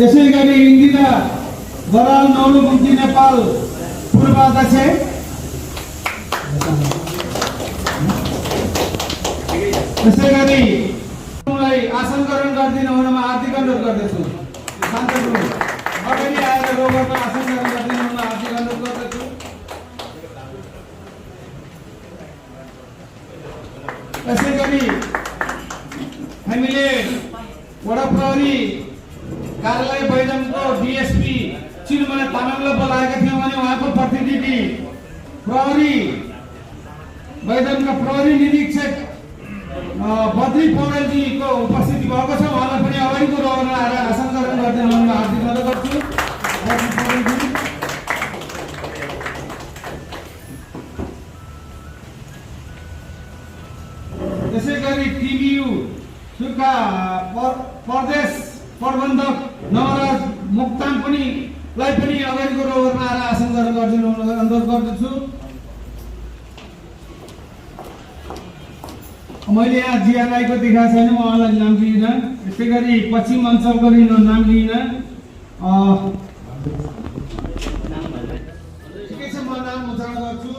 त्यसै गरी इन्दिरा बराल नौलुकुम्ती नेपाल पूर्व अध्यक्ष। त्यसै गरी आसन ग्रहण गरिदिनु हुनमा हार्दिक अनुरोध गर्दछु। अगाडि आएर रोगमा आसन ग्रहण गरिदिनु हुन हार्दिक अनुरोध गर्दछु। त्यसै गरी हामीले वडा प्रहरी कार्यालय बैजमको डीएसपी चिरमय तामाङलाई बोलाएका थियौँ भने उहाँको प्रतिनिधि प्रहरी बैजमका प्रहरी निरीक्षक बद्री पौडेलजीको उपस्थिति भएको छ। उहाँलाई पनि अगाडिको रोगमा आएर आसन ग्रहण गरिदिनु हुन हार्दिक अनुरोध गर्छु। त्यसै गरी टिबियू सुर्खा प्रदेश प्रबन्धक नवराज मुक्ताङ पनि अगाडिको रोगमा आएर आसन ग्रहण गरिदिनु अनुरोध गर्दछु। मैले यहाँ जिआरआईको देखाएको छैन, म उहाँलाई नाम लिइनँ। त्यसै गरी पश्चिम अञ्चलको नाम लिइनँ। ठिकै छ, म नाम उच्चारण गर्छु।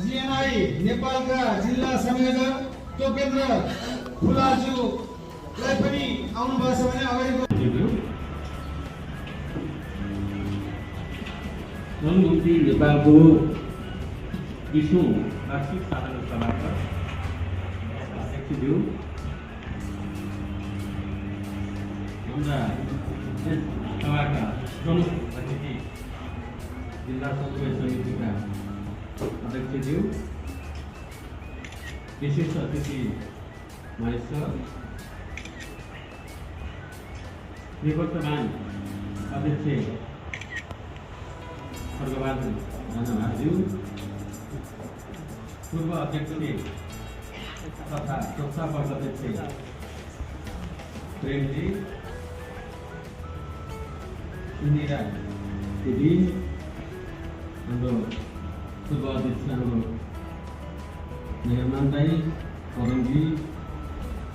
जिएनआई नेपालका जिल्ला संयोजक टोकेन्द्र फुलाजुलाई पनि आउनुभएको छ भने अगाडिको नौलुकुम्ती नेपालको 20औं वार्षिक साधारण सभाका अध्यक्षज्यू, हाम्रा यस सभाका प्रमुख अतिथि जिल्ला समन्वय समितिका अध्यक्षज्यू, विशेष अतिथि महेश्वर, निवर्तमान अध्यक्ष स्वर्गबहादुर राणाज्यू, पूर्व अध्यक्ष तथा संस्थापक अध्यक्ष प्रेमजी, इन्दिरा दिदी, हाम्रो पूर्व अध्यक्ष हाम्रो मेहमान दाई पवनजी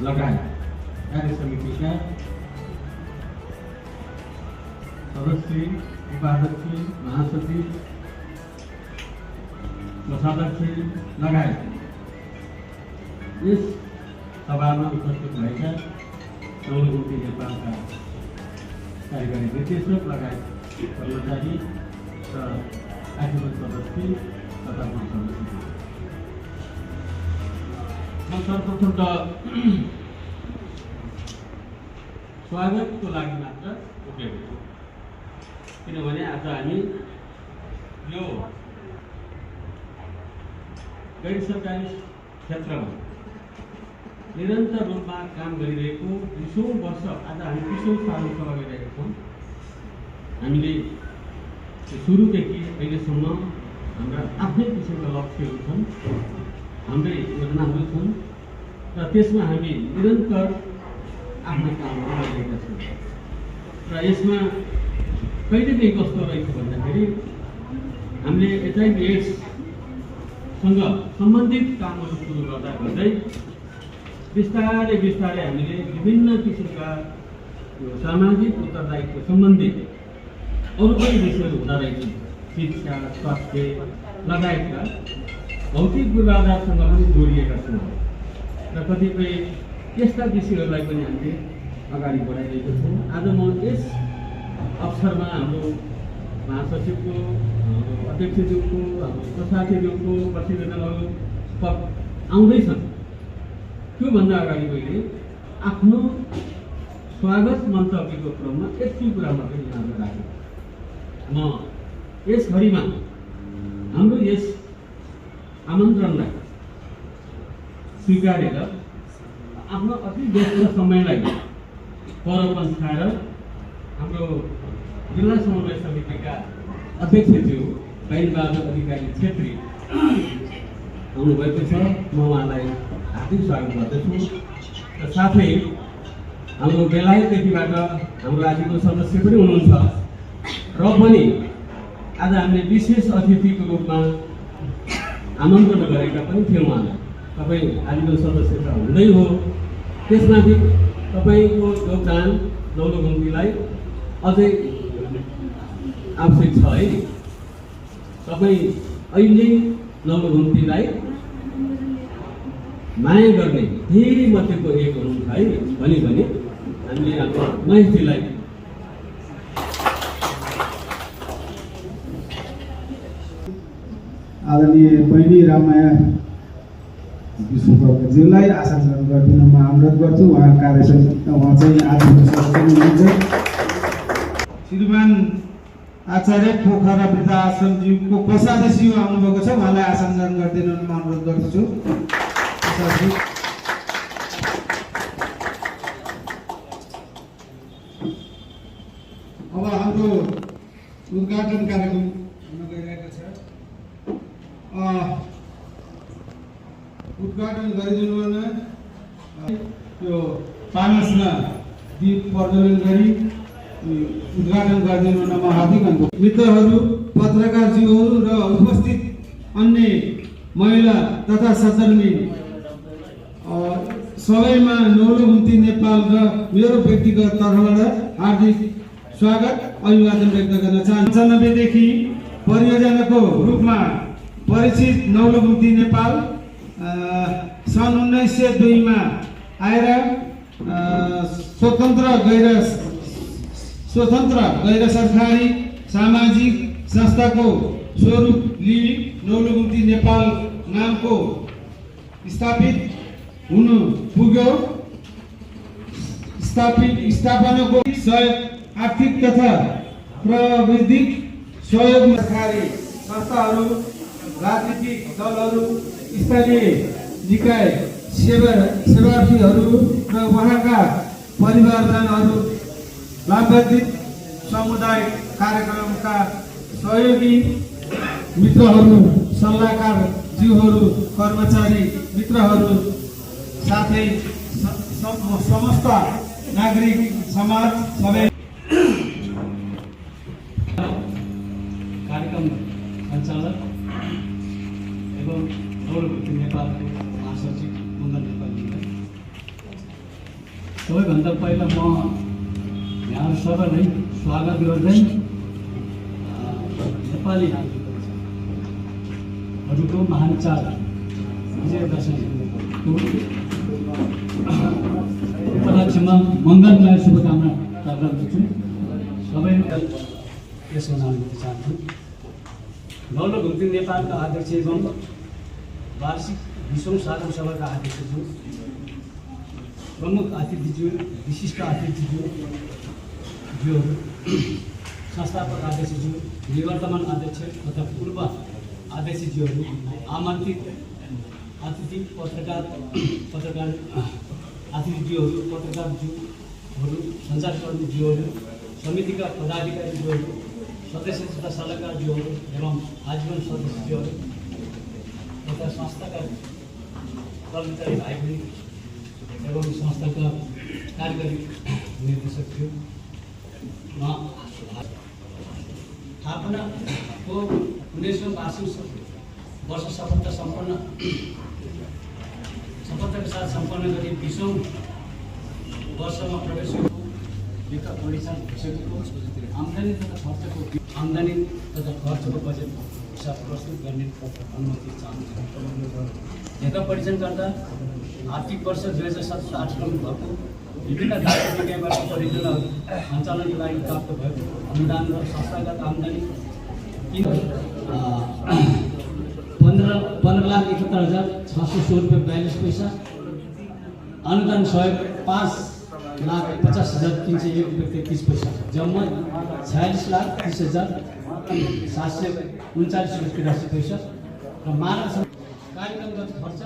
लगायत कार्य समितिका सदस्य, उपाध्यक्ष, महासचिव, कोषाध्यक्ष लगायत यस सभामा उपस्थित भएका नौलुकुम्ती नेपालका कार्यकारी निर्देशक लगायत कर्मचारी र आजीवन सदस्य तथा सदस्य, सर्वप्रथम त स्वागतको लागि मात्र उभिएको छु, किनभने आज हामी यो गैर सरकारी क्षेत्रमा निरन्तर रूपमा काम गरिरहेको 20औं वर्ष, आज हामी 20औं सालमा सभा गरिरहेका छौँ। हामीले सुरुदेखि अहिलेसम्म हाम्रा आफ्नै किसिमका लक्ष्यहरू छन्, हाम्रै योजनाहरू छन् र त्यसमा हामी निरन्तर आफ्ना कामहरू गरिरहेका छौँ। र यसमा कहिलेदेखि कस्तो रहेछ भन्दाखेरि हामीले एचआइभी एड्ससँग सम्बन्धित कामहरू सुरु गर्दा गर्दै बिस्तारै बिस्तारै हामीले विभिन्न किसिमका सामाजिक उत्तरदायित्व सम्बन्धी अरू पनि विषयहरू हुँदा रहेछ, शिक्षा, स्वास्थ्य लगायतका भौतिक पूर्वाधारसँग पनि जोडिएका छौँ र कतिपय यस्ता विषयहरूलाई पनि हामीले अगाडि बढाइरहेका छौँ। आज म यस अवसरमा हाम्रो महासचिवको, अध्यक्षज्यूको, हाम्रो कोषाध्यक्षज्यूको प्रतिवेदनहरू आउँदैछन्। त्योभन्दा अगाडि मैले आफ्नो स्वागत मन्तव्यको क्रममा यति कुरा मात्रै यहाँलाई राखेँ। म यस घडीमा हाम्रो यस आमन्त्रणलाई स्वीकारेर आफ्नो अति व्यस्त समयलाई परपन खाएर हाम्रो जिल्ला समन्वय समितिका अध्यक्षज्यू बैनबहादुर अधिकारी छेत्री आउनुभएको छ। म उहाँलाई हार्दिक स्वागत गर्दछु र साथै हाम्रो बेलायतदेखिबाट हाम्रो आजको सदस्य पनि हुनुहुन्छ र पनि आज हामीले विशेष अतिथिको रूपमा आमन्त्रण गरेका पनि थियौँ उहाँलाई। तपाईँ आजीवन सदस्य त हुँदै हो, त्यसमाथि तपाईँको योगदान नौलो घुम्तीलाई अझै आवश्यक छ है। तपाईँ अहिले नौलो घुम्तीलाई माया गर्ने धेरै मध्येको एक हुनुहुन्छ है भने हामीले हाम्रो महेशजीलाई आदरणीय बहिनी राममाया विश्वकर्माज्यूलाई आसन ग्रहण गरिदिन म अनुरोध गर्छु। उहाँ उहाँ चाहिँ आजको सदस्य हुनुहुन्छ। श्रीमान आचार्य पोखरा वृद्धा आश्रमज्यूको कोषाध्यक्षज्यू आउनुभएको छ, उहाँलाई आसन ग्रहण गरिदिन म अनुरोध गर्दछु। अब हाम्रो उद्घाटन कार्यक्रम हुन गइरहेको छ। उद्घाटन गरिदिनु न त्यो पानसमा दीप प्रज्वलन गरी उद्घाटन गरिदिनु न म हार्दिक अनुरोध। मित्रहरू, पत्रकारज्यूहरू र उपस्थित अन्य महिला तथा सहकर्मी सबैमा नौलो घुम्ती नेपाल र मेरो व्यक्तिगत तर्फबाट हार्दिक स्वागत अभिवादन व्यक्त गर्न चाहन्छु। 95 देखि परियोजनाको रूपमा परिचित नौलो घुम्ती नेपाल सन् 1902 मा आएर स्वतन्त्र गैर सरकारी सामाजिक संस्थाको स्वरूप लिई नौलो घुम्ती नेपाल नामको स्थापित हुनु पुग्यो। स्थापनाको सहयोग आर्थिक तथा प्राविधिक सहयोग सरकारी संस्थाहरू, राजनीतिक दलहरू, स्थानीय निकाय सेवार्थीहरू र उहाँका परिवारजनहरू, लाभान्वित समुदाय कार्यक्रमका सहयोगी मित्रहरू, सल्लाहकारज्यूहरू, कर्मचारी मित्रहरू साथै समस्त नागरिक समाज सबै कार्यक्रम सञ्चालक एवं नौलो घुम्ती नेपालको महासचिव मङ्गल नेपालीलाई सबैभन्दा पहिला म यहाँहरू सबैलाई स्वागत गर्दै नेपाली नागरिकहरूको महान चाड विजयदशमीको उपलक्ष्यमा मङ्गलमय शुभकामना गर्दछु। सबै यसको नाम दिन चाहन्छु। नौलो घुम्ती नेपालका अध्यक्ष एवं वार्षिक 20औं साधारण सभाका अध्यक्षज्यू, प्रमुख अतिथिज्यू, विशिष्ट अतिथिज्यूहरू, संस्थापक अध्यक्षज्यू, निवर्तमान अध्यक्ष तथा पूर्व अध्यक्षज्यूहरू, आमन्त्रित अतिथि पत्रकार अतिथिज्यूहरू, पत्रकारज्यूहरू, सञ्चारकर्मीज्यूहरू, समितिका पदाधिकारीज्यूहरू, सदस्य तथा सल्लाहकारज्यूहरू एवं आजीवन सदस्यज्यूहरू तथा संस्थाका कर्मचारी भाइ बहिनी एवं संस्थाका कार्यकारी निर्देशकज्यू, स्थापनाको 19औं वार्षिक वर्ष सफलताका साथ सम्पन्न गरी 20औं वर्षमा प्रवेश वित्त परिचालन भइसकेको आम्दानी तथा खर्चको बजेट हिसाब प्रस्तुत गर्ने अनुमति चाहन्छु। लेखा परीक्षण गर्दा आर्थिक वर्ष 2017-18 भएको विभिन्न दायित्व विज्ञानबाट परियोजनाहरू सञ्चालनको लागि प्राप्त भएको अनुदान र संस्थागत आम्दानी 15,71,616 रुपियाँ 42 पैसा, अनुदान सहयोग 5,50,301 रुपियाँ 33 पैसा, जम्मा 46,30,739 रुपियाँ 83 पैसा र मानव कार्यक्रमगत खर्च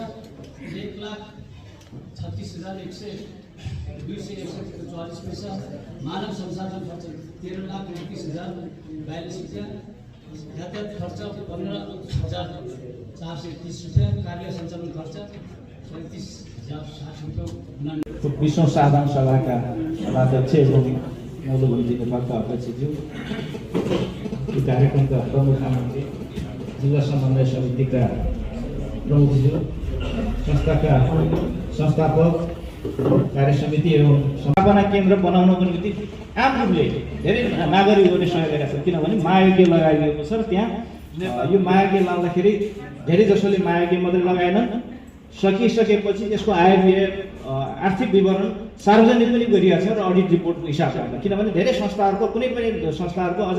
1,36,261 पैसा, मानव संसाधन खर्च 13,29,042 रुपियाँ, यातायात खर्च 15,430 रुपियाँ, कार्य सञ्चालन खर्च 37,060 रुपियाँ। 20औं साधारण सभाका अध्यक्ष एवं नौलो घुम्ती नेपालका अध्यक्षज्यू, यो कार्यक्रमका प्रमुख आमन्त्रित, जिल्ला समन्वय समितिका प्रमुखज्यू, संस्थाका संस्थापक कार्य समिति एवं स्थापना केन्द्र बनाउनको निम्ति आम रूपले धेरै नागरिकहरूले सहयोग गरेका छन्। किनभने महायज्ञ लगाइएको छ र त्यहाँ यो महायज्ञ लाग्दाखेरि धेरै जसोले महायज्ञ मात्रै लगाएनन्, सकिसकेपछि यसको आय व्यय आर्थिक विवरण सार्वजनिक पनि गरिएको छ र अडिट रिपोर्टको हिसाबमा। किनभने धेरै संस्थाहरूको कुनै पनि संस्थाहरूको अझ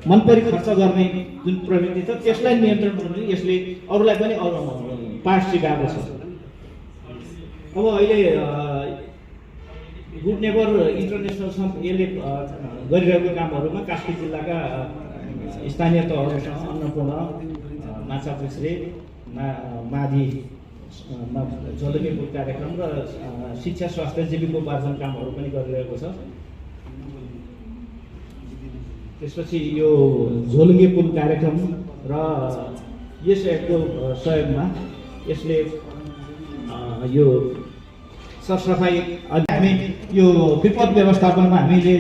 मनपरी खर्च गर्ने जुन प्रवृत्ति छ त्यसलाई नियन्त्रण गर्ने यसले अरूलाई पनि पाठ सिकाएको छ। अब अहिले गुड नेबर इन्टरनेसनल यसले गरिरहेको कामहरूमा कास्की जिल्लाका स्थानीय तहहरूसँग अन्नपूर्ण, माछापुच्छ्रे, माधी झोलुङ्गे पुल कार्यक्रम र शिक्षा स्वास्थ्य जीविकोपार्जन कामहरू पनि गरिरहेको छ। त्यसपछि यो झोलुङ्गे पुल कार्यक्रम र यस एकको सहयोगमा यसले यो सरसफाइ हामी यो विपद व्यवस्थापनमा हामीले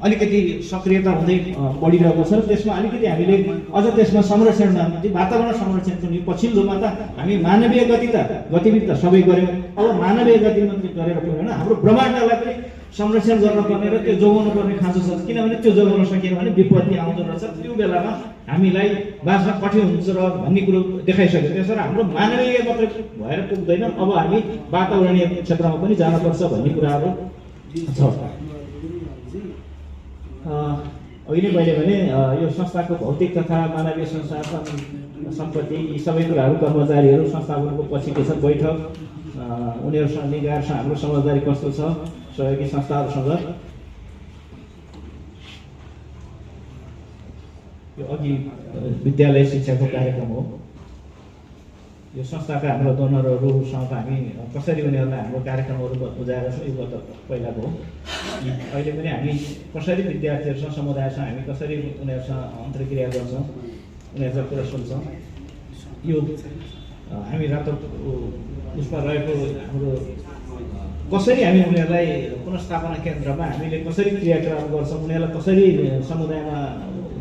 अलिकति सक्रियता हुँदै बढिरहेको छ र त्यसमा अलिकति हामीले अझ त्यसमा संरक्षणमा वातावरण संरक्षणको निम्ति पछिल्लोमा त हामी मानवीय गतिविधि त सबै गऱ्यौँ। अब मानवीय गतिविधि गरेर पुगेन, हाम्रो ब्रह्माण्डलाई पनि संरक्षण गर्नुपर्ने र त्यो जोगाउनु पर्ने खाँचो छ। किनभने त्यो जोगाउन सकियो भने विपत्ति आउँदो रहेछ, त्यो बेलामा हामीलाई बाँच्न कठिन हुन्छ र भन्ने कुरो देखाइसक्यो। त्यसरी हाम्रो मानवीय मात्रै भएर पुग्दैन, अब हामी वातावरणीय क्षेत्रमा पनि जानुपर्छ भन्ने कुराहरू छ। अघि नै मैले भने यो संस्थाको भौतिक तथा मानवीय संसाधन सम्पत्ति यी सबै कुराहरू कर्मचारीहरू संस्थापनको पछि के छ बैठक, उनीहरूसँग निगाहरूसँग हाम्रो समझदारी कस्तो छ, सहयोगी संस्थाहरूसँग। यो अघि विद्यालय शिक्षाको कार्यक्रम हो। यो संस्थाका हाम्रो डोनरहरूसँग हामी कसरी उनीहरूलाई हाम्रो कार्यक्रमहरू बुझाएर छ, यो गत पहिलाको हो। अहिले पनि हामी कसरी विद्यार्थीहरूसँग समुदायसँग हामी कसरी उनीहरूसँग अन्तर्क्रिया गर्छौँ, उनीहरूसँग कुरा सुन्छौँ। यो हामी रातो उसमा रहेको हाम्रो कसरी हामी उनीहरूलाई पुनर्स्थापना केन्द्रमा हामीले कसरी क्रियाकलाप गर्छौँ, उनीहरूलाई कसरी समुदायमा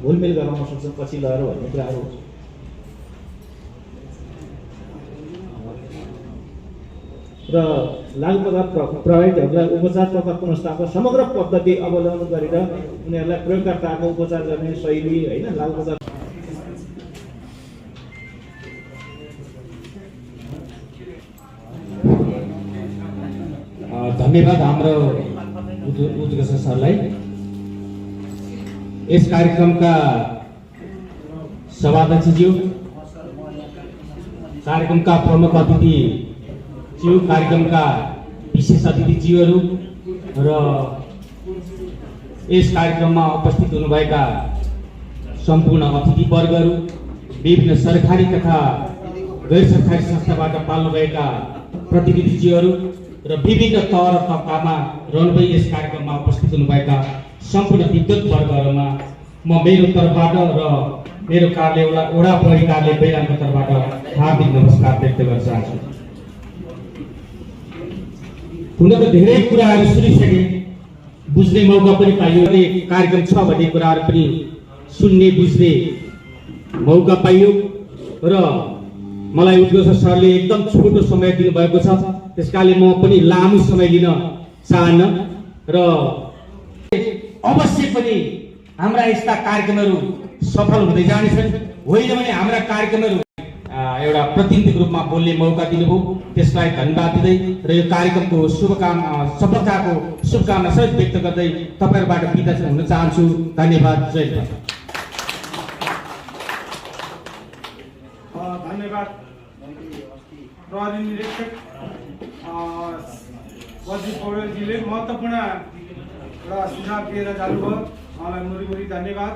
घुलमिल गराउन सक्छौँ पछि गएर भन्ने कुराहरू। र लागु पदार्थ प्रभावितहरूलाई उपचार तथा पुनर्स्थापना समग्र पद्धति अवलम्बन गरेर उनीहरूलाई प्रयोगकर्ताको उपचार गर्ने शैली होइन लागु पदार्थ धन्यवाद हाम्रो उद्घोष सरलाई। यस कार्यक्रमका सभाध्यक्षज्यू, कार्यक्रमका प्रमुख अतिथिज्यू, कार्यक्रमका विशेष अतिथिज्यूहरू र यस कार्यक्रममा उपस्थित हुनुभएका सम्पूर्ण अतिथिवर्गहरू, विभिन्न सरकारी तथा गैर सरकारी संस्थाबाट पाल्नुभएका प्रतिनिधिज्यूहरू र विभिन्न तह र तबकामा रहनुभई यस कार्यक्रममा उपस्थित हुनुभएका सम्पूर्ण विद्युत वर्गहरूमा म मेरो तर्फबाट र मेरो कार्यालय वडा प्रहरी कार्यालय बैरामको तर्फबाट हार्दिक नमस्कार व्यक्त गर्न चाहन्छु। हुन त धेरै कुराहरू सुनिसके, बुझ्ने मौका पनि पाइयो, कार्यक्रम छ भन्ने कुराहरू पनि सुन्ने बुझ्ने मौका पाइयो र मलाई उद्घोष सरले एकदम छोटो समय दिनुभएको छ, त्यसकाले म पनि लामो समय लिन चाहन्न र अवश्य पनि हाम्रा यस्ता कार्यक्रमहरू सफल हुँदै जानेछन्। होइन भने हाम्रा कार्यक्रमहरू एउटा प्रतिनिधिको रूपमा बोल्ने मौका दिनुभयो, त्यसलाई धन्यवाद दिँदै र यो कार्यक्रमको सफलताको शुभकामना सहित व्यक्त गर्दै तपाईँहरूबाट बिदा हुन चाहन्छु। धन्यवाद। जय हिन्द। धन्यवाद प्रहरी निरीक्षक बद्री पौडेलजीले महत्त्वपूर्ण र सुझाव दिएर जानुभयो। उहाँलाई मुरी धन्यवाद।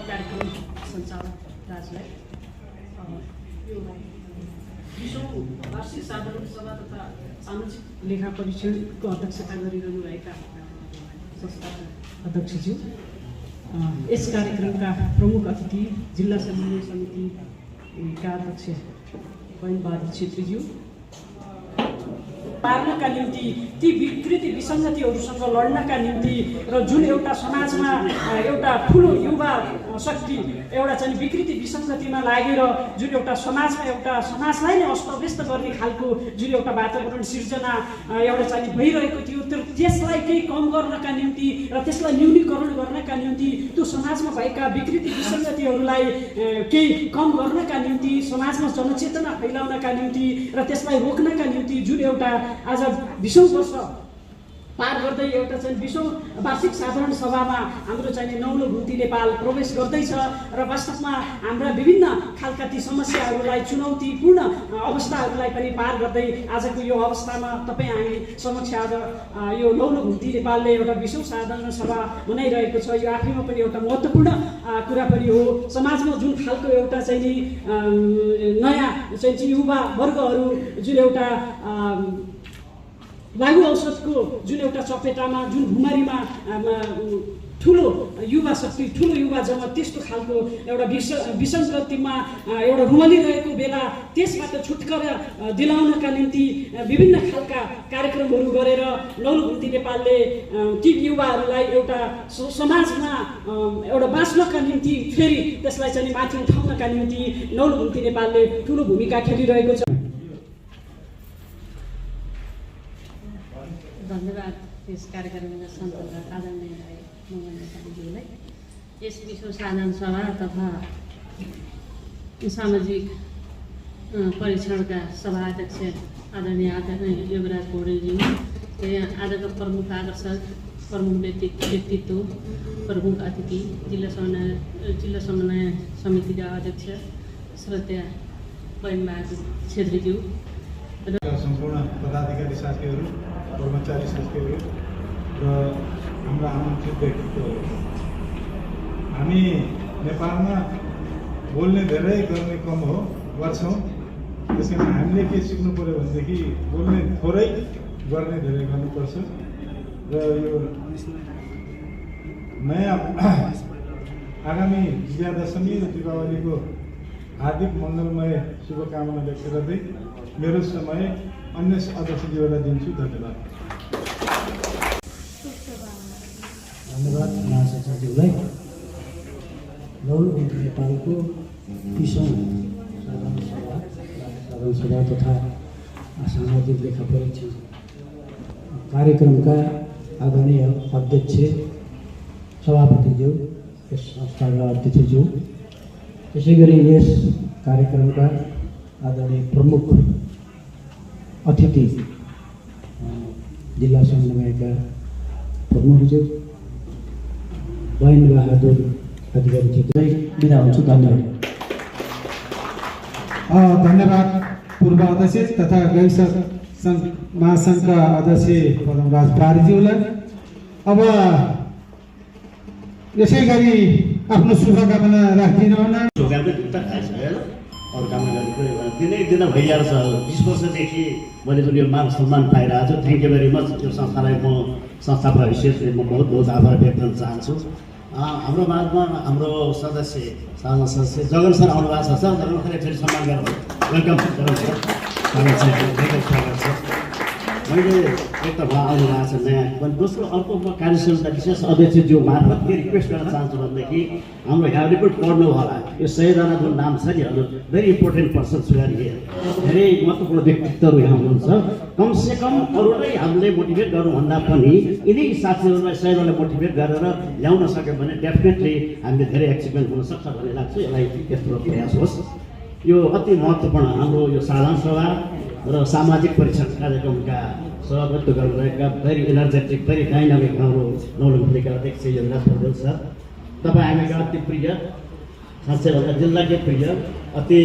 कार्यक्रम सञ्चालक राजलाई विश्व वार्षिक साधारण सभा तथा सामाजिक लेखा परीक्षणको अध्यक्षता गरिरहनु भएका संस्थाका अध्यक्षज्यू, यस कार्यक्रमका प्रमुख अतिथि जिल्ला समन्वय समितिका अध्यक्ष बहिन बहादुर छेत्रीज्यू, पार्नका निम्ति ती विकृति विसङ्गतिहरूसँग लड्नका निम्ति र जुन एउटा समाजमा एउटा ठुलो युवा शक्ति एउटा चाहिँ विकृति विसङ्गतिमा लागेर जुन एउटा समाजमा एउटा समाजलाई नै अस्तव्यस्त गर्ने खालको जुन एउटा वातावरण सिर्जना एउटा चाहिँ भइरहेको थियो त्यसलाई केही कम गर्नका निम्ति र त्यसलाई न्यूनीकरण गर्नका निम्ति त्यो समाजमा भएका विकृति विसङ्गतिहरूलाई केही कम गर्नका निम्ति समाजमा जनचेतना फैलाउनका निम्ति र त्यसलाई रोक्नका निम्ति जुन एउटा आज 20औं वर्ष पार गर्दै एउटा चाहिँ 20औं वार्षिक साधारण सभामा हाम्रो चाहिँ नौलो घुम्ती नेपाल प्रवेश गर्दैछ र वास्तवमा हाम्रा विभिन्न खालका ती समस्याहरूलाई चुनौतीपूर्ण अवस्थाहरूलाई पनि पार गर्दै आजको यो अवस्थामा तपाईँ हामी समक्ष आज यो नौलो घुम्ती नेपालले एउटा 20औं साधारण सभा मनाइरहेको छ। यो आफैमा पनि एउटा महत्त्वपूर्ण कुरा पनि हो। समाजमा जुन खालको एउटा चाहिँ नि नयाँ चाहिँ युवा वर्गहरू जुन एउटा लागु औषधको जुन एउटा चपेटामा जुन भुमारीमा ठुलो युवा शक्ति ठुलो युवा जम्मा त्यस्तो खालको एउटा विसङ्गतिमा एउटा रुमलिरहेको बेला त्यसबाट छुटकारा दिलाउनका निम्ति विभिन्न खालका कार्यक्रमहरू गरेर नौलो घुम्ती नेपालले ती युवाहरूलाई एउटा समाजमा एउटा बाँच्नका निम्ति फेरि त्यसलाई चाहिँ माथि उठाउनका निम्ति नौलो घुम्ती नेपालले ठुलो भूमिका खेलिरहेको छ। धन्यवाद यस कार्यक्रमका सञ्चालक आदरणीय मोहन नेपालीज्यूलाई। यस 20औं साधारण सभा तथा सामाजिक परीक्षणका सभाध्यक्ष आदरणीय योगराज पौडेलज्यू, आजको प्रमुख आकर्षक प्रमुख व्यक्तित्व प्रमुख अतिथि जिल्ला समन्वय समितिका अध्यक्ष श्रद्धेय बहिनीबहादुर छेत्रीज्यू र सम्पूर्ण पदाधिकारी साथीहरू कर्मचारी साथीहरू र हाम्रा आमन्त्रित व्यक्तित्वहरू, हामी नेपालमा बोल्ने धेरै गर्ने कम हो गर्छौँ। त्यसैले हामीले के सिक्नु पऱ्यो भनेदेखि बोल्ने थोरै गर्ने धेरै गर्नुपर्छ र यो नयाँ आगामी विजयादशमी र दीपावलीको हार्दिक मङ्गलमय शुभकामना व्यक्त गर्दै मेरो समय अन्य अध्यक्षज्यूलाई दिन्छु। धन्यवाद। धन्यवाद महासचिवज्यूलाई। नौलो घुम्ती नेपालको 20औं साधारण सभा तथा सामाजिक लेखा परीक्षण कार्यक्रमका आदरणीय अध्यक्ष सभापतिज्यू, यस संस्थाका अध्यक्षज्यू, त्यसै गरी यस कार्यक्रमका आदरणीय प्रमुख अतिथि जिल्ला समन्वयका प्रमुखज्यू बहिनीबहादुर अधिकारीज्यूलाई बिदा हुन्छु। धन्यवाद। धन्यवाद पूर्व अध्यक्ष तथा गैर महासङ्घका अध्यक्ष पदमराज पारीज्यूलाई। अब यसै गरी आफ्नो शुभकामना राखिदिनुहुन। अरू काम गर्ने दिनै भइहाल्छ। 20 वर्षदेखि मैले जुन यो मान सम्मान पाइरहेको छु, थ्याङ्क यू भेरी मच। यो संस्थालाई म संस्थापक हैसियतले म बहुत बहुत आभार व्यक्त गर्न चाहन्छु। हाम्रो माझमा हाम्रो सदस्य साधारण सदस्य जगन सर आउनु भएको छ। सर जगन सरले फेरि सम्मान गर्नु। वेलकम जगन सर, स्वागत छ। मैले एक त उहाँ आउनु भएको छ नयाँ, पनि दोस्रो अर्को म कार्यसमितिका विशेष अध्यक्षज्यू मार्फत के रिक्वेस्ट गर्न चाहन्छु भनेदेखि हाम्रो यहाँ रिपोर्ट पढ्नु होला। यो 100जना जुन नाम छ नि, हजुर भेरी इम्पोर्टेन्ट पर्सन सुगारी धेरै महत्त्वपूर्ण व्यक्तित्वहरू यहाँ हुनुहुन्छ। कमसेकम अरूलाई हामीले मोटिभेट गर्नुभन्दा पनि यिनै साथीहरूलाई 100जनालाई मोटिभेट गरेर ल्याउन सक्यो भने डेफिनेटली हामीले धेरै एचिभमेन्ट हुनसक्छ भन्ने लाग्छ। यसलाई यस्तो प्रयास होस्। यो अति महत्त्वपूर्ण हाम्रो यो साधारण सभा र सामाजिक परीक्षण कार्यक्रमका सभापतित्व गर्नुभएका भेरी एनर्जेटिक भेरी डाइनामिक हाम्रो नौलो घुम्तीका अध्यक्ष योगराज पौडेल सर, तपाईँ हामीका अति प्रिय, खासै भन्दा जिल्लाकै प्रिय, अति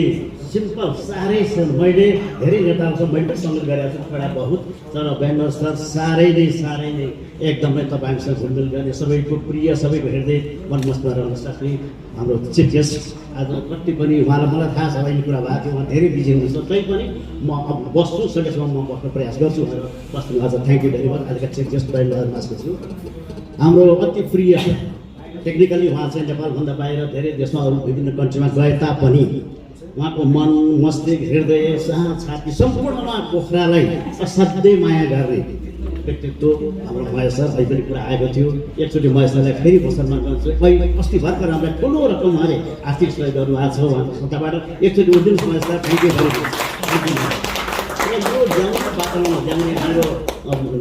सिम्पल साह्रै मैले धेरै नेताहरूसँग मैले सङ्गत गरेको छु थोडा बहुत, तर बेनर सर साह्रै नै एकदमै तपाईँहरूसँग घुलमिल गर्ने सबैको प्रिय, सबैको हृदय मनमस्तमा रहन सक्ने हाम्रो चिफ गेस्ट आज कति पनि उहाँलाई मलाई थाहा छ अहिले कुरा भएको थियो, उहाँ धेरै बिजी हुनुहुन्छ। तैपनि म अब बस्छु, सकेसम्म म बस्न प्रयास गर्छु भनेर बस्नु आज थ्याङ्क यू भेरी मच। आजका चिफ गेस्ट बहिनीबहादुर छु। हाम्रो अति प्रिय टेक्निकली उहाँ चाहिँ नेपालभन्दा बाहिर धेरै देशमा अरू विभिन्न कन्ट्रीमा गए तापनि उहाँको मन मस्तिष्क हृदय साह छाती सम्पूर्णमा पोखरालाई असाध्यै माया गर्ने व्यक्तित्व हाम्रो महेश सर अहिले पनि कुरा आएको थियो। एकचोटि महेश सरलाई फेरि सम्मान गर्छु। अहिले अस्ति भर्खर हामीलाई ठुलो रकम उहाँले आर्थिक सहयोग गर्नुभएको छ उहाँको संस्थाबाट। एकचोटि उठिदिनुहोस् Mahesh sir, thank you very much. यो ल्याउने वातावरणमा ल्याउने हाम्रो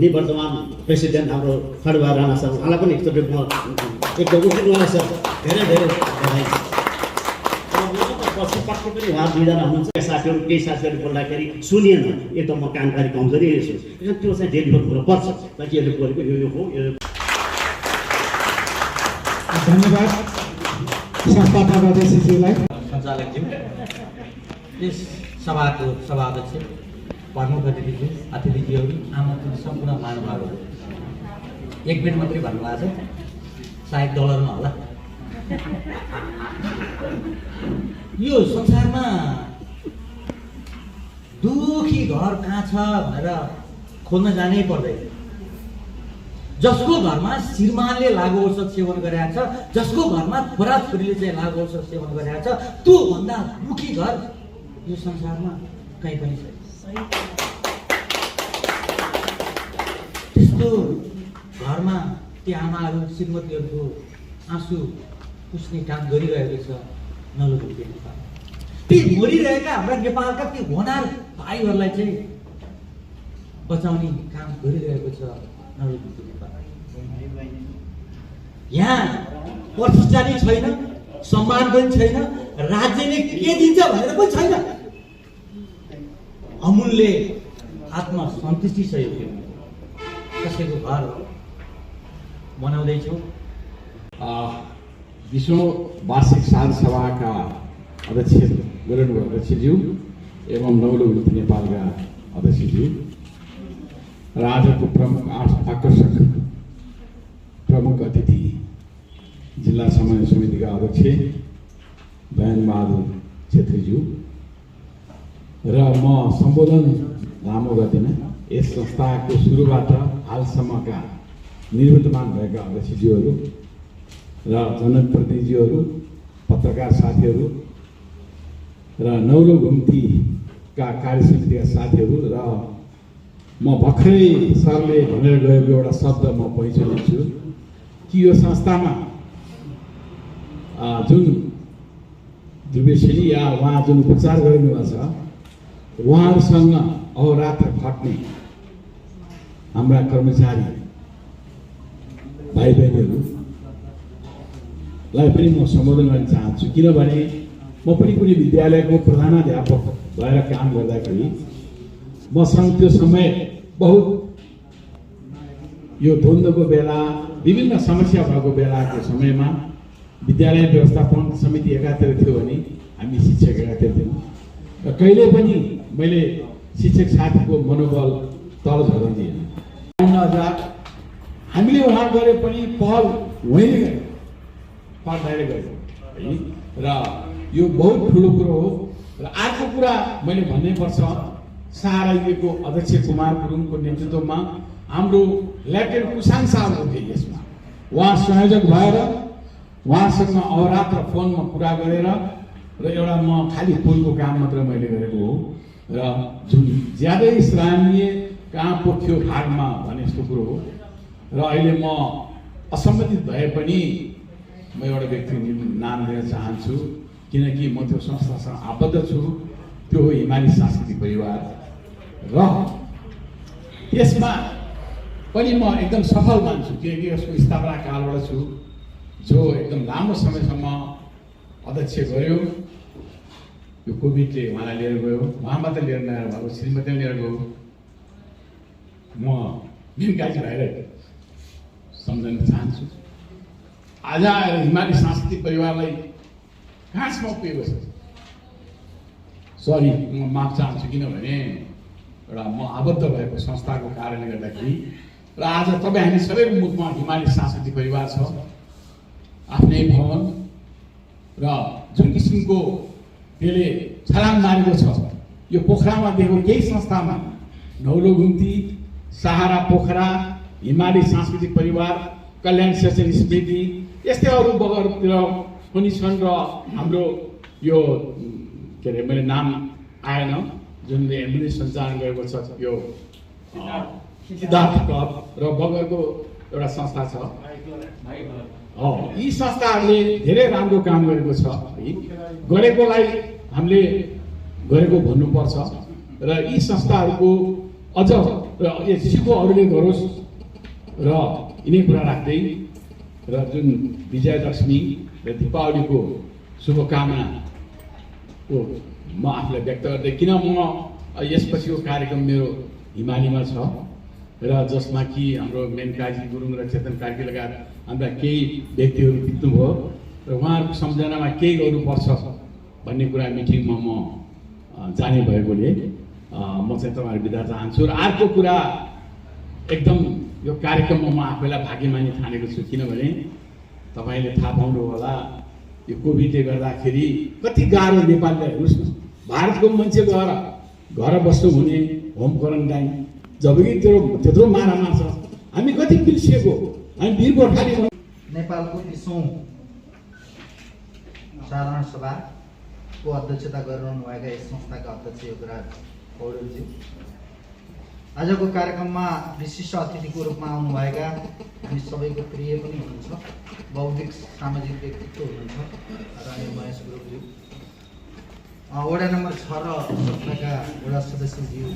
निवर्तमान प्रेसिडेन्ट हाम्रो खड्गबहादुर राणा सर, उहाँलाई पनि एकचोटि म एकदम उठिदिनु सर, धेरै धेरै बधाई। पछि पक्कै पनि उहाँ दुईजना हुनुहुन्छ। केही साथीहरू बोल्दाखेरि सुनिएन, एकदम म कामकारी कमजोरी छु, त्यो चाहिँ डेलिभर हुनुपर्छ ताकि यसले बोलेको यो हो। धन्यवाद संस्थापक अध्यक्षज्यूलाई। सञ्चालकज्यू, यस सभाको सभाध्यक्ष, प्रमुख अतिथिज्यू, अतिथिज्यूहरू, आमन्त्रित सम्पूर्ण महानुभावहरू, एक मिनट मात्रै भन्नुभएको छ, सायद डलरमा होला। यो संसारमा दुखी घर कहाँ छ भनेर खोज्न जानै पर्दैन। जसको घरमा श्रीमानले लागु औषध सेवन गरेका छ, जसको घरमा छोराछोरीले चाहिँ लागु औषध सेवन गरेका छ, त्यो भन्दा दुखी घर यो संसारमा कहीँ पनि छैन। त्यस्तो घरमा ती आमाहरू श्रीमतीहरूको आँसु पुस्ने काम गरिरहेको छ नवलगुम्ती नेपाल। ती मरिरहेका हाम्रा नेपालका ती होनार भाइहरूलाई चाहिँ बचाउने काम गरिरहेको छ नवलगुम्ती नेपाल। यहाँ प्रतिष्ठानी छैन, सम्मान पनि छैन, राज्यले के दिन्छ भनेर पनि छैन। अमूल्य आत्मसन्तुष्टि सहित कसैको घर बनाउँदैछौँ। 20औं वार्षिक साध सभाका अध्यक्ष गोरेन्द्र अध्यक्षज्यू एवं नवलगुम्ती नेपालका अध्यक्षज्यू र आजको प्रमुख आकर्षक प्रमुख अतिथि जिल्ला समन्वय समितिका अध्यक्ष दयानबहादुर छेत्रीज्यू र म सम्बोधन लामो गर्दिनँ। यस संस्थाको सुरुबाट हालसम्मका निवृत्तमान भएका अध्यक्षज्यूहरू र जनप्रतिनिधिहरू, पत्रकार साथीहरू र नवलगुम्तीका कार्यसमितिका साथीहरू र म भर्खरै सरले भनेर गएको एउटा शब्द म पहिचान लिन्छु कि यो संस्थामा जुन ध्रुवेशली या उहाँ जुन उपचार गरिनुभएको छ उहाँहरूसँग अहोरात्र खट्ने हाम्रा कर्मचारी भाइ बहिनीहरूलाई पनि म सम्बोधन गर्न चाहन्छु। किनभने म पनि कुनै विद्यालयको प्रधानाध्यापक भएर काम गर्दाखेरि मसँग त्यो समय बहुत यो द्वन्द्वको बेला, विभिन्न समस्या भएको बेलाको समयमा विद्यालय व्यवस्थापन समिति एकातिर थियो भने हामी शिक्षक एकातिर थियौँ र कहिले पनि मैले शिक्षक साथीको मनोबल तल झर्न दिएन। हामीले उहाँ गरे पनि पहल उहीँले गऱ्यौँ, पढ्दै गऱ्यौँ है। र यो बहुत ठुलो कुरो हो। र अर्को कुरा मैले भन्नैपर्छ, साराको अध्यक्ष कुमार गुरुङको नेतृत्वमा हाम्रो लेफ्टेनेन्ट कुसाङ साहब हुन्थे यसमा। उहाँ संयोजक भएर उहाँसँग अहोरात्र फोनमा कुरा गरेर र एउटा म खालि फुलको काम मात्र मैले गरेको हो र जुन ज्यादै सराहनीय कहाँ पोख्यो भागमा भने जस्तो कुरो हो। र अहिले म असम्बन्धित भए पनि म एउटा व्यक्तिको नाम लिन चाहन्छु किनकि म त्यो संस्थासँग आबद्ध छु। त्यो हो हिमाली सांस्कृतिक परिवार र यसमा पनि म एकदम सफल मान्छु किनकि यसको स्थापना कालबाट छु जो एकदम लामो समयसम्म अध्यक्ष गयो। यो कोभिडले उहाँलाई लिएर गयो, उहाँ मात्रै लिएर नआएर भएको श्रीमती लिएर गयो। म मिनकाजी भएर सम्झन चाहन्छु। आज आएर हिमाली सांस्कृतिक परिवारलाई कहाँसम्म पुगेको छ। सरी म माफ चाहन्छु किनभने एउटा म आबद्ध भएको संस्थाको कारणले गर्दाखेरि र आज तपाईँ हामी सबैको मुखमा हिमाली सांस्कृतिक परिवार छ, आफ्नै भवन र जुन किसिमको त्यसले छलाङ मारेको छ यो पोखरामा दिएको केही संस्थामा नवलगुम्ती, सहारा पोखरा, हिमाली सांस्कृतिक परिवार, कल्याण शिक्षण स्मृति यस्तै अरू बगरतिर पनि छन्। र हाम्रो यो के अरे मैले नाम आएन जुनले एम्बुलेन्स सञ्चालन गरेको छ यो सिद्धार्थ क्लब र बगरको एउटा संस्था छ। यी संस्थाहरूले धेरै राम्रो काम गरेको छ है, गरेकोलाई हामीले गरेको भन्नुपर्छ र यी संस्थाहरूको अझ सिकोहरूले गरोस् र यिनै कुरा राख्दै र जुन विजयादशमी र दीपावलीको शुभकामनाको म आफूलाई व्यक्त गर्दै, किन म यसपछिको कार्यक्रम मेरो हिमालीमा छ र जसमा कि हाम्रो मेनकाजी गुरुङ र चेतन कार्की लगायत हाम्रा केही व्यक्तिहरू बित्नुभयो र उहाँहरूको सम्झनामा केही गर्नुपर्छ भन्ने कुरा मिटिङमा म जाने भएकोले म चाहिँ तपाईँहरू बिदा चाहन्छु। र अर्को कुरा, एकदम यो कार्यक्रममा म आफैलाई भाग्यमानी ठानेको छु, किनभने तपाईँले थाहा पाउनु होला यो कोभिडले गर्दाखेरि कति गाह्रो नेपाललाई। हेर्नुहोस् न, भारतको मान्छे गएर घर बस्नु हुने, होम क्वारेन्टाइन, जबकि त्यत्रो मारामार छ, हामी कति पिल्सिएको, हामी वीर गोर्खाली। नेपालको 20औं साधारण सभाको अध्यक्षता गरिरहनुभएका यस संस्थाका अध्यक्ष योगराज पौडेलज्यू, आजको कार्यक्रममा विशिष्ट अतिथिको रूपमा आउनुभएका हामी सबैको प्रिय पनि हुनुहुन्छ, बौद्धिक सामाजिक व्यक्तित्व हुनुहुन्छ आदरणीय महेश गुरुङज्यू, वडा नम्बर 6 र संस्थाका वडा सदस्यज्यू,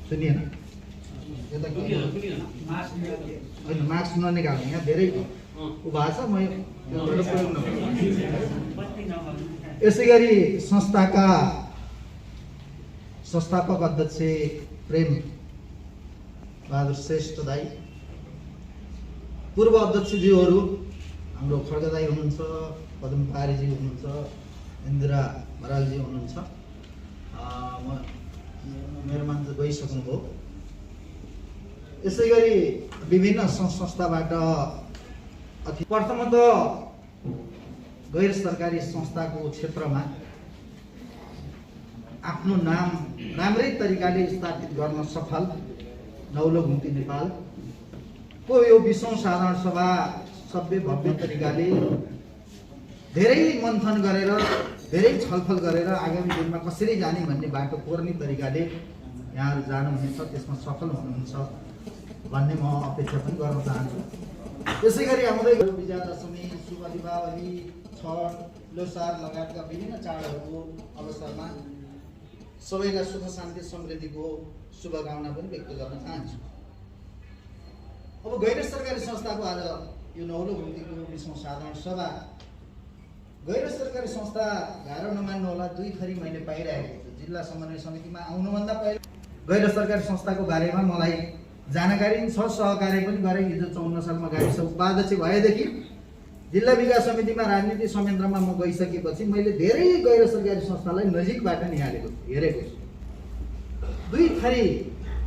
सुनिएन होइन मास्क ननिकाल्नु, यहाँ धेरै उ भएको छ, म यसै गरी संस्थाका संस्थापक अध्यक्ष प्रेम बहादुर श्रेष्ठ दाई, पूर्व अध्यक्षज्यूहरू हाम्रो खड्ग दाई हुनुहुन्छ, पदम पारीजी हुनुहुन्छ, इन्दिरा बरालजी हुनुहुन्छ, मेरो मान्छे गइसक्नुभयो। यसै गरी विभिन्न संस्थाबाट प्रथमतः गैर सरकारी संस्थाको क्षेत्रमा आफ्नो नाम राम्रै तरिकाले स्थापित गर्न सफल नौलो घुम्ती नेपालको यो 20औं साधारण सभा सभ्य भव्य तरिकाले धेरै मन्थन गरेर, धेरै छलफल गरेर आगामी दिनमा कसरी जाने भन्ने बाटो कोर्ने तरिकाले यहाँहरू जानुहुनेछ, त्यसमा सफल हुनुहुन्छ भन्ने म अपेक्षा पनि गर्न चाहन्छु। त्यसै गरी आउँदै विजयादशमी, शुभ दीपावली, छठ, लोसार लगायतका विभिन्न चाडहरूको अवसरमा सबैलाई सुख शान्ति समृद्धिको शुभकामना पनि व्यक्त गर्न चाहन्छु। अब गैर सरकारी संस्थाको आज यो नौलो घुम्तीको 20औं साधारण सभा, गैर सरकारी संस्था गाह्रो नमान्नु होला, 2 थरी मैले पाइरहेको छु। जिल्ला समन्वय समितिमा आउनुभन्दा पहिले गैर सरकारी संस्थाको बारेमा मलाई जानकारी छ, सहकार्य पनि गरेँ। हिजो 54 सालमा गाविस उपाध्यक्ष भएदेखि जिल्ला विकास समितिमा राजनीति संयन्त्रमा म गइसकेपछि मैले धेरै गैर सरकारी संस्थालाई नजिकबाट निहालेको छु, हेरेको छु। 2 थरी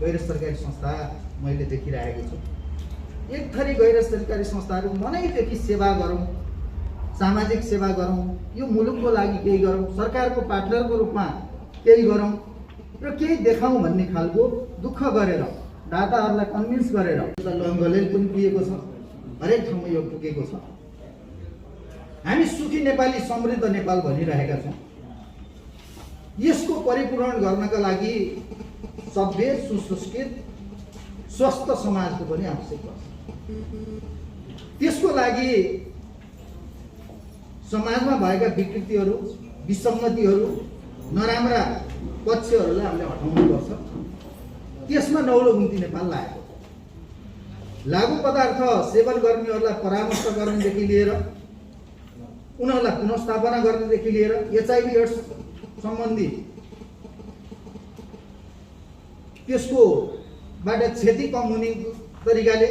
गैर सरकारी संस्था मैले देखिरहेको छु। एक थरी गैर सरकारी संस्थाहरू मनैदेखि सेवा गरौँ, सामाजिक सेवा गरौँ, यो मुलुकको लागि केही गरौँ, सरकारको पार्टनरको रूपमा केही गरौँ र केही देखाउँ भन्ने खालको दुःख गरेर, दाताहरूलाई कन्भिन्स गरेर लङ्गले पनि पुगेको छ, हरेक ठाउँमा यो पुगेको छ। हामी सुखी नेपाली, समृद्ध नेपाल भनिरहेका छौँ। यसको परिपूर्ण गर्नका लागि सभ्य, सुसंस्कृत, स्वस्थ समाजको पनि आवश्यक पर्छ। त्यसको लागि समाजमा भएका विकृतिहरू, विसङ्गतिहरू, नराम्रा पक्षहरूलाई हामीले हटाउनुपर्छ। त्यसमा नौलो घुम्ती नेपाल लागेको। लागु पदार्थ सेवन गर्नेहरूलाई परामर्श गर्नेदेखि लिएर उनीहरूलाई पुनर्स्थापना गर्नेदेखि लिएर HIV एड्स सम्बन्धी त्यसको बाट क्षति कम हुने तरिकाले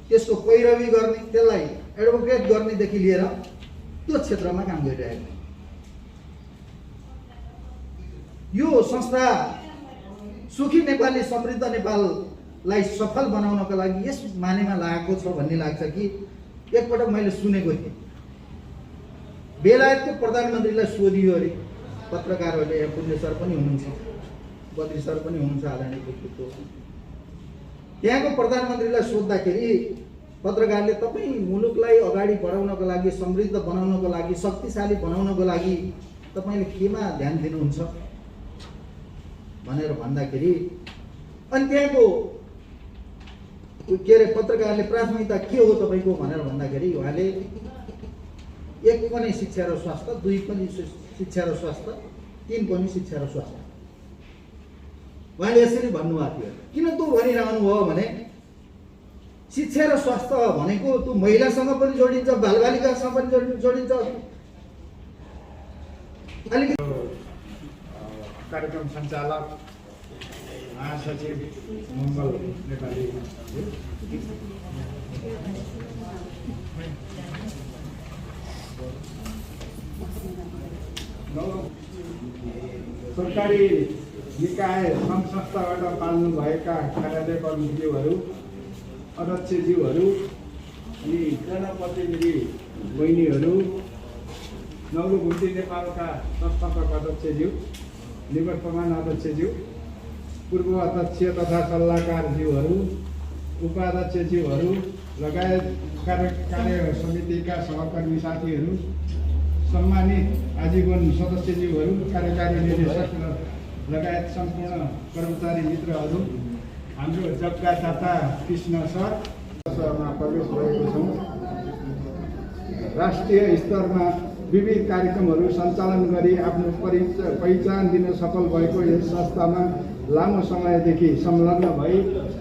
त्यसको पैरवी गर्ने, त्यसलाई एडभोकेट गर्नेदेखि लिएर त्यो क्षेत्रमा काम गरिरहेको। यो संस्था सुखी नेपाली, समृद्ध नेपाललाई सफल बनाउनका लागि यस मानेमा लागेको छ भन्ने लाग्छ कि एकपटक मैले सुनेको थिएँ, बेलायतको प्रधानमन्त्रीलाई सोधियो अरे पत्रकारहरूले, यहाँ पुण्य सर पनि हुनुहुन्छ, बद्री सर पनि हुनुहुन्छ, आदरणीय व्यक्तित्व। त्यहाँको प्रधानमन्त्रीलाई सोद्धाखेरि पत्रकारले तपाईँ मुलुकलाई अगाडि बढाउनको लागि, समृद्ध बनाउनको लागि, शक्तिशाली बनाउनको लागि तपाईँले केमा ध्यान दिनुहुन्छ? भनेर भन्दाखेरि अनि त्यहाँको के अरे पत्रकारले प्राथमिकता के हो तपाईँको भनेर भन्दाखेरि उहाँले 1 पनि शिक्षा र स्वास्थ्य, 2 पनि शिक्षा र स्वास्थ्य, 3 पनि शिक्षा र स्वास्थ्य उहाँले यसरी भन्नुभएको थियो। किन तँ भनिरहनु भयो भने शिक्षा र स्वास्थ्य भनेको त्यो महिलासँग पनि जोडिन्छ, बालबालिकासँग पनि जोडिन्छ। अलिकति कार्यक्रम सञ्चालक महासचिव मङ्गल नेपाली, सरकारी निकाय सङ्घ संस्थाबाट पाल्नुभएका कार्यालय कर्मचारीहरू, अध्यक्षज्यूहरू अनि जनप्रतिनिधि बहिनीहरू, नौलो घुम्ती नेपालका संस्थापक अध्यक्षज्यू, निवर्तमान अध्यक्षज्यू, पूर्व अध्यक्ष तथा सल्लाहकारज्यूहरू, उपाध्यक्षज्यूहरू लगायत कार्य समितिका सहकर्मी साथीहरू, सम्मानित आजीवन सदस्यज्यूहरू, कार्यकारी निर्देशक लगायत सम्पूर्ण कर्मचारी मित्रहरू, हाम्रो जग्गादाता कृष्ण सरमा प्रवेश गरेको छौँ। राष्ट्रिय स्तरमा विविध कार्यक्रमहरू सञ्चालन गरी आफ्नो पहिचान दिन सफल भएको यस संस्थामा लामो समयदेखि संलग्न भई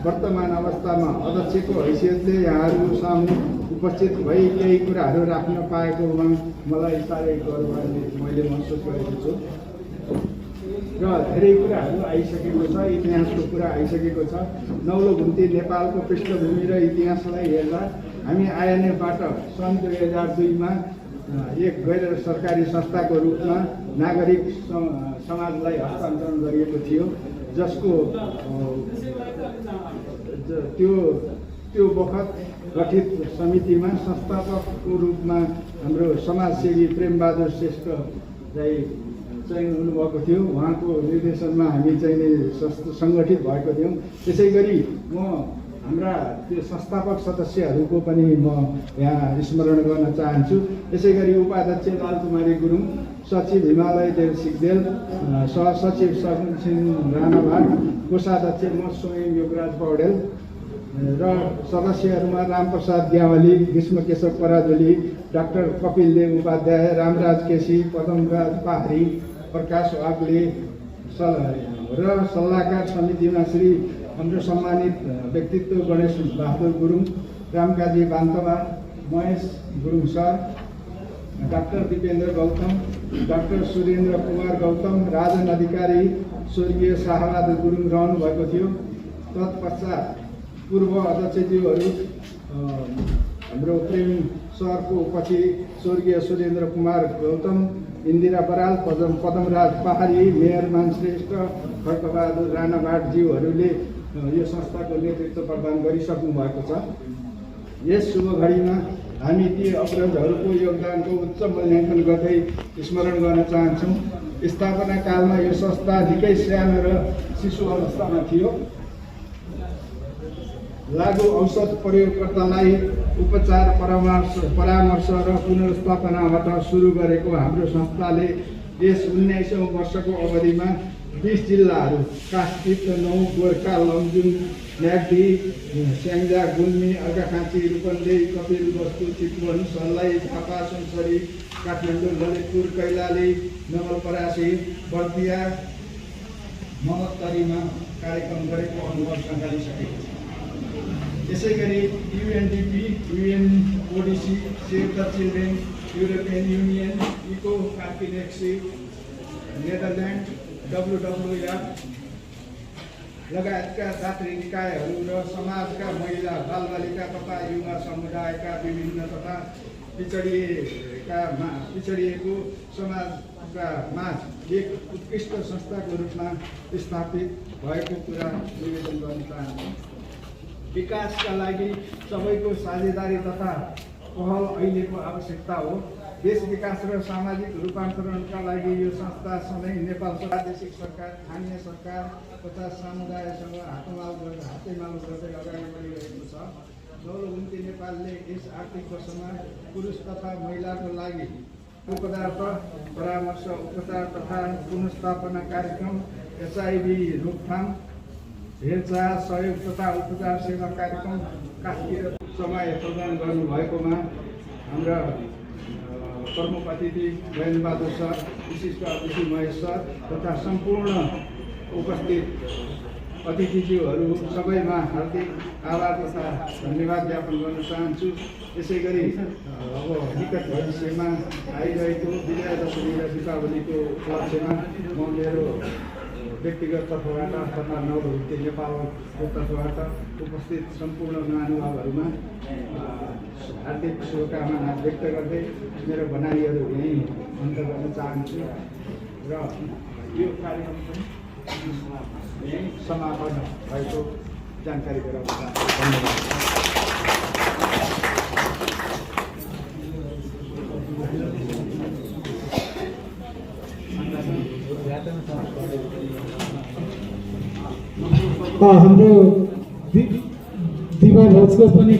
वर्तमान अवस्थामा अध्यक्षको हैसियतले यहाँहरू सामु उपस्थित भई केही कुराहरू राख्न पाएकोमा मलाई साह्रै गर्व मैले महसुस गरेको छु र धेरै कुराहरू आइसकेको छ, इतिहासको कुरा आइसकेको छ। नौलो घुम्ती नेपालको पृष्ठभूमि र इतिहासलाई हेर्दा हामी आइएनएफबाट सन् 2002मा एक गैर सरकारी संस्थाको रूपमा नागरिक समाजलाई हस्तान्तरण गरिएको थियो, जसको त्यो बखत गठित समितिमा संस्थापकको रूपमा हाम्रो समाजसेवी प्रेमबहादुर श्रेष्ठलाई चयन हुनुभएको थियो। उहाँको निर्देशनमा हामी चाहिँ सङ्गठित भएको थियौँ। त्यसै गरी म हाम्रा त्यो संस्थापक सदस्यहरूको पनि म यहाँ स्मरण गर्न चाहन्छु। त्यसै गरी उपाध्यक्ष लालकुमारी गुरुङ, सचिव हिमालय देव सिग्देल, सहसचिव सगुन सिंह राणाभाट, कोषाध्यक्ष म स्वयं योगराज पौडेल र सदस्यहरूमा रामप्रसाद ग्यावाली, ग्रीष्मकेशव पराजुली, डाक्टर कपिल देव उपाध्याय, रामराज केसी, पदमराज पहाडी, प्रकाश वाग्ले र सल्लाहकार समितिमा श्री हाम्रो सम्मानित व्यक्तित्व Ganesh Bahadur Gurung, Ramkaji Bantawa, Mahesh Gurung sir, doctor Dipendra Gautam, doctor Surendra Kumar Gautam, Rajan Adhikari, स्वर्गीय शाहबहादुर गुरुङ रहनु भएको थियो। तत्पश्चात पूर्व अध्यक्षज्यूहरू हाम्रो प्रेम सरको पछि स्वर्गीय सुरेन्द्र कुमार गौतम, इन्दिरा बराल, पदमराज पहाडी, मेयरमान श्रेष्ठ, खड्गबहादुर राणाभाटज्यूहरूले यो संस्थाको नेतृत्व प्रदान गरिसक्नु भएको छ। यस शुभ घडीमा हामी ती अग्रजहरूको योगदानको उच्च मूल्याङ्कन गर्दै स्मरण गर्न चाहन्छौँ। स्थापना कालमा यो संस्था निकै सानो र शिशु अवस्थामा थियो। लागु औषध प्रयोगकर्तालाई उपचार परामर्श र पुनर्स्थापनाबाट सुरु गरेको हाम्रो संस्थाले यस 19औँ वर्षको अवधिमा 20 जिल्लाहरू कास्कीप, 9 गोर्खा, लमजुङ, म्याग्दी, स्याङ्जा, गुल्मी, अर्घाखाँची, रूपन्देही, कपिलवस्तु, चितवन, सर्लाही, झापा, सुनसरी, काठमाडौँ, ललितपुर, कैलाली, नवलपरासी, बर्दिया, महोत्तरीमा कार्यक्रम गरेको अनुभव सङ्घालिसकेको छ। त्यसै गरी UNDP, UNODC, save the children, European union, इको कार्किनेक्सी, नेदरल्यान्ड, WWF लगायतका दात्री निकायहरू र समाजका महिला, बालबालिका तथा युवा समुदायका विभिन्न तथा पिछडिएको समाजका माझ एक उत्कृष्ट संस्थाको रूपमा स्थापित भएको कुरा निवेदन गर्न चाहन्छु। विकासका लागि सबैको साझेदारी तथा पहल अहिलेको आवश्यकता हो। देश विकास र सामाजिक रूपान्तरणका लागि यो संस्था सधैँ नेपाल प्रादेशिक सरकार, स्थानीय सरकार तथा समुदायसँग हातेमालो गर्दै अगाडि बढिरहेको छ। नौलो घुम्ती नेपालले यस आर्थिक वर्षमा पुरुष तथा महिलाको लागि उपचार परामर्श, उपचार तथा पुनर्स्थापना कार्यक्रम HIV रोकथाम हेरचाह सहयोग तथा उपचार सेवा कार्यक्रम कास्कीर समय प्रदान गर्नुभएकोमा हाम्रा प्रमुख अतिथि बयानबहादुर सर, विशिष्ट अतिथि महेश सर तथा सम्पूर्ण उपस्थित अतिथिज्यूहरू सबैमा हार्दिक आभार तथा धन्यवाद ज्ञापन गर्न चाहन्छु। यसै गरी अब निकट भविष्यमा आइरहेको विजया दशमी र दीपावलीको उपलक्ष्यमा म मेरो व्यक्तिगत तर्फबाट तथा नवभूति नेपालको तर्फबाट उपस्थित सम्पूर्ण महानुभावहरूमा हार्दिक शुभकामना व्यक्त गर्दै मेरो भनाइहरू यहीँ अन्त गर्न चाहन्छु र यो कार्यक्रम यहीँ समापन भएको जानकारी गराउन चाहन्छु। हाम्रो दिवा भोजको पनि